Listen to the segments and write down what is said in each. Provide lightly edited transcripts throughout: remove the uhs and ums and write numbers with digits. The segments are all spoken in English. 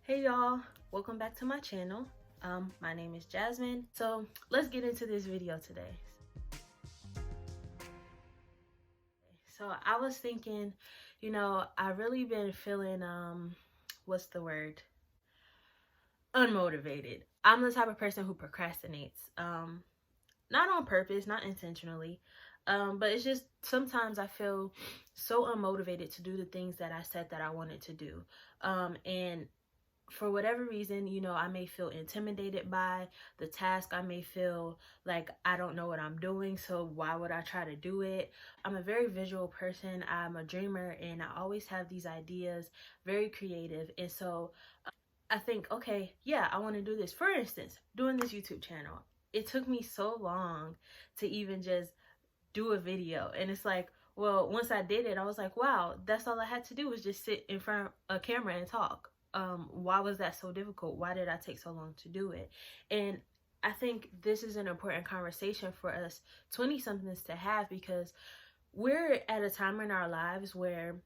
Hey y'all, welcome back to my channel. My name is Jasmine. So let's get into this video today. So I was thinking, I really been feeling what's the word? Unmotivated. I'm the type of person who procrastinates. Not on purpose, not intentionally. But it's just sometimes I feel so unmotivated to do the things that I said that I wanted to do. And for whatever reason, I may feel intimidated by the task. I may feel like I don't know what I'm doing, so why would I try to do it? I'm a very visual person. I'm a dreamer, and I always have these ideas, very creative. And so I think, okay, yeah, I want to do this. For instance, doing this YouTube channel. It took me so long to even just do a video. And it's like, well, once I did it, I was like, wow, that's all I had to do was just sit in front of a camera and talk. Why was that so difficult? Why did I take so long to do it? And I think this is an important conversation for us 20 somethings to have, because we're at a time in our lives where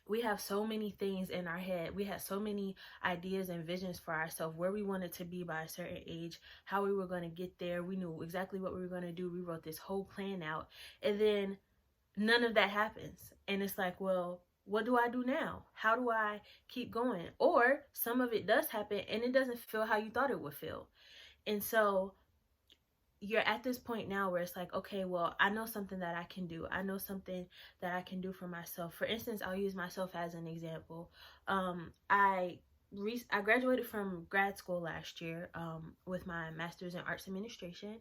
we have so many things in our head. We had so many ideas and visions for ourselves, where we wanted to be by a certain age, how we were going to get there. We knew exactly what we were going to do. We wrote this whole plan out, and then none of that happens. And it's like, well, what do I do now? How do I keep going? Or some of it does happen and it doesn't feel how you thought it would feel. And so you're at this point now where it's like, okay, well, I know something that I can do. I know something that I can do for myself. For instance, I'll use myself as an example. I graduated from grad school last year with my master's in arts administration.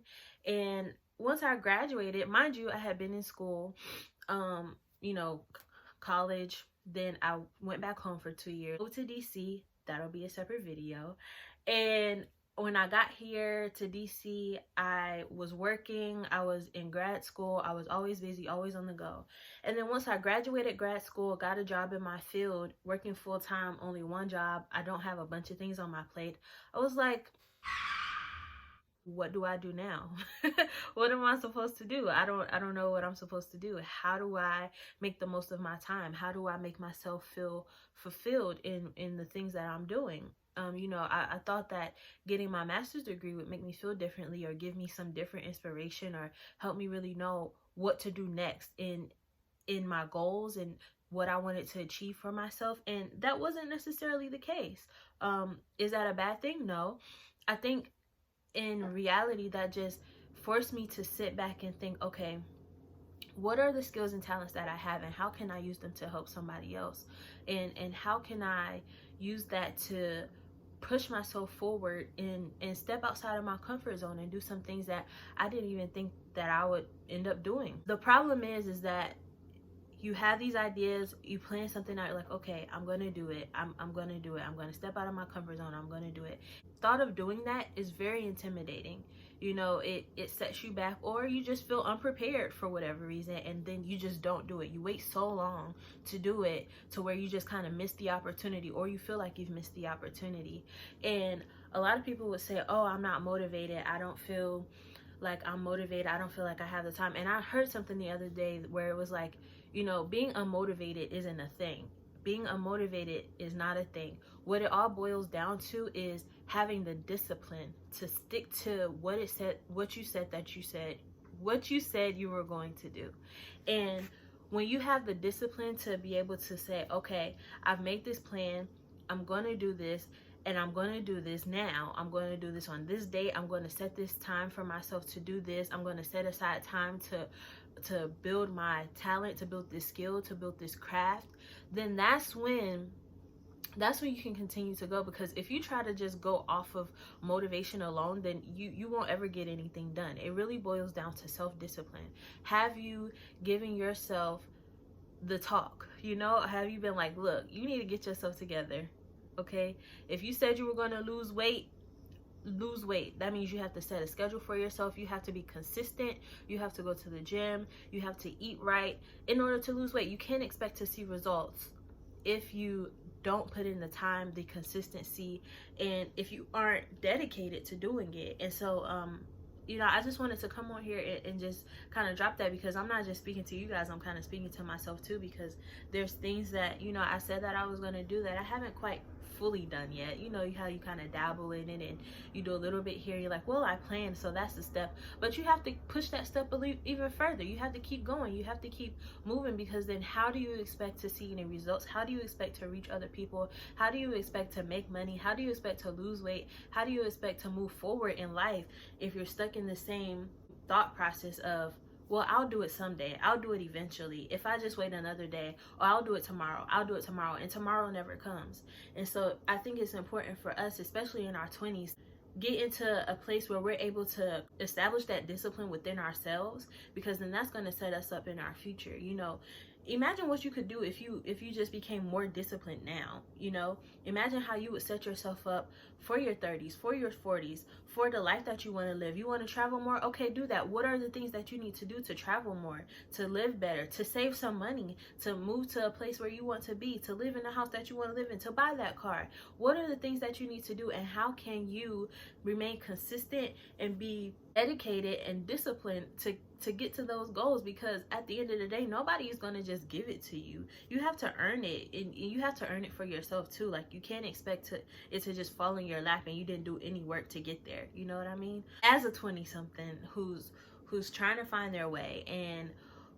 And once I graduated, mind you, I had been in school, college. Then I went back home for 2 years. Go to DC. That'll be a separate video. And when I got here to DC, I was working, I was in grad school, I was always busy, always on the go. And then once I graduated grad school, got a job in my field, working full time, only one job, I don't have a bunch of things on my plate. I was like, what do I do now? What am I supposed to do? I don't know what I'm supposed to do. How do I make the most of my time? How do I make myself feel fulfilled in the things that I'm doing? I thought that getting my master's degree would make me feel differently, or give me some different inspiration, or help me really know what to do next in my goals and what I wanted to achieve for myself. And that wasn't necessarily the case. Is that a bad thing? No. I think in reality, that just forced me to sit back and think, okay, what are the skills and talents that I have, and how can I use them to help somebody else? And how can I use that to push myself forward and step outside of my comfort zone and do some things that I didn't even think that I would end up doing. The problem is that you have these ideas, you plan something out, you're like, okay, I'm gonna do it, I'm gonna do it, I'm gonna step out of my comfort zone, I'm gonna do it. Thought of doing that is very intimidating. It sets you back, or you just feel unprepared for whatever reason, and then you just don't do it. You wait so long to do it to where you just kind of miss the opportunity, or you feel like you've missed the opportunity. And a lot of people would say, oh, I'm not motivated, I don't feel like I'm motivated, I don't feel like I have the time. And I heard something the other day where it was like, being unmotivated isn't a thing. Being unmotivated is not a thing. What it all boils down to is having the discipline to stick to what you said you were going to do. And when you have the discipline to be able to say, okay, I've made this plan, I'm going to do this, and I'm going to do this now. I'm going to do this on this date. I'm going to set this time for myself to do this. I'm going to set aside time to build my talent, to build this skill, to build this craft. Then that's when you can continue to go. Because if you try to just go off of motivation alone, then you won't ever get anything done. It really boils down to self-discipline. Have you given yourself the talk? Have you been like, look, you need to get yourself together? Okay, if you said you were going to lose weight, that means you have to set a schedule for yourself. You have to be consistent. You have to go to the gym. You have to eat right in order to lose weight. You can't expect to see results if you don't put in the time, the consistency, and if you aren't dedicated to doing it. And so I just wanted to come on here and just kind of drop that, because I'm not just speaking to you guys, I'm kind of speaking to myself too, because there's things that I said that I was going to do that I haven't quite fully done yet. You know how you kind of dabble in it and you do a little bit here, you're like, well, I planned, so that's the step. But you have to push that step even further. You have to keep going, you have to keep moving, because then how do you expect to see any results? How do you expect to reach other people? How do you expect to make money? How do you expect to lose weight? How do you expect to move forward in life if you're stuck in the same thought process of, well, I'll do it someday, I'll do it eventually, if I just wait another day, or I'll do it tomorrow, and tomorrow never comes. And so I think it's important for us, especially in our 20s, get into a place where we're able to establish that discipline within ourselves, because then that's going to set us up in our future. You know, imagine what you could do if you just became more disciplined now. You know, imagine how you would set yourself up for your 30s, for your 40s, for the life that you want to live. You want to travel more? Okay, do that. What are the things that you need to do to travel more, to live better, to save some money, to move to a place where you want to be, to live in the house that you want to live in, to buy that car? What are the things that you need to do, and how can you remain consistent and be dedicated and disciplined to get to those goals? Because at the end of the day, nobody is going to just give it to you. You have to earn it, and you have to earn it for yourself too. Like, you can't expect it to just fall in your lap and you didn't do any work to get there. You know what I mean? As a 20-something who's trying to find their way, and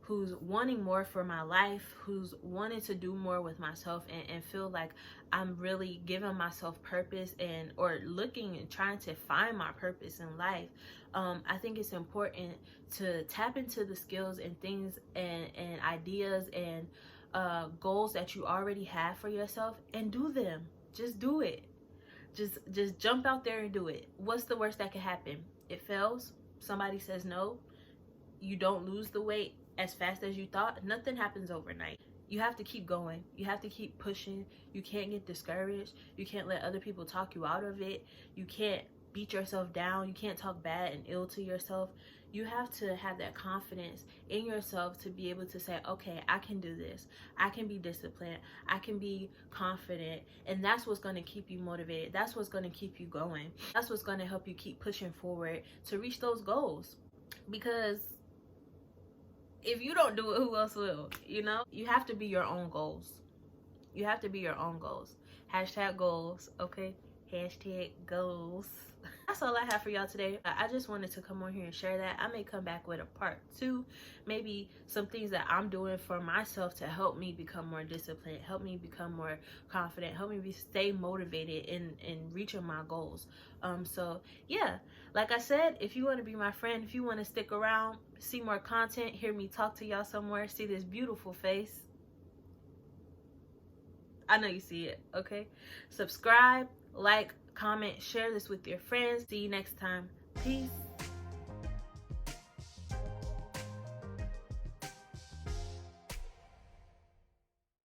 who's wanting more for my life, who's wanting to do more with myself, and feel like I'm really giving myself purpose, and or looking and trying to find my purpose in life, I think it's important to tap into the skills and things and ideas and goals that you already have for yourself, and do them. Just do it. Just jump out there and do it. What's the worst that can happen? It fails. Somebody says no. You don't lose the weight as fast as you thought. Nothing happens overnight. You have to keep going. You have to keep pushing. You can't get discouraged. You can't let other people talk you out of it. You can't beat yourself down. You can't talk bad and ill to yourself. You have to have that confidence in yourself to be able to say, okay, I can do this. I can be disciplined. I can be confident. And that's what's going to keep you motivated. That's what's going to keep you going. That's what's going to help you keep pushing forward to reach those goals. Because if you don't do it, who else will? You know, you have to be your own goals. You have to be your own goals. Hashtag goals, okay? Hashtag goals. That's all I have for y'all today. I just wanted to come on here and share that. I may come back with a part 2, maybe some things that I'm doing for myself to help me become more disciplined, help me become more confident, help me stay motivated in reaching my goals. So yeah, like I said, if you want to be my friend, if you want to stick around, see more content, hear me talk to y'all somewhere, see this beautiful face, I know you see it, okay? Subscribe, like, comment, share this with your friends. See you next time. Peace.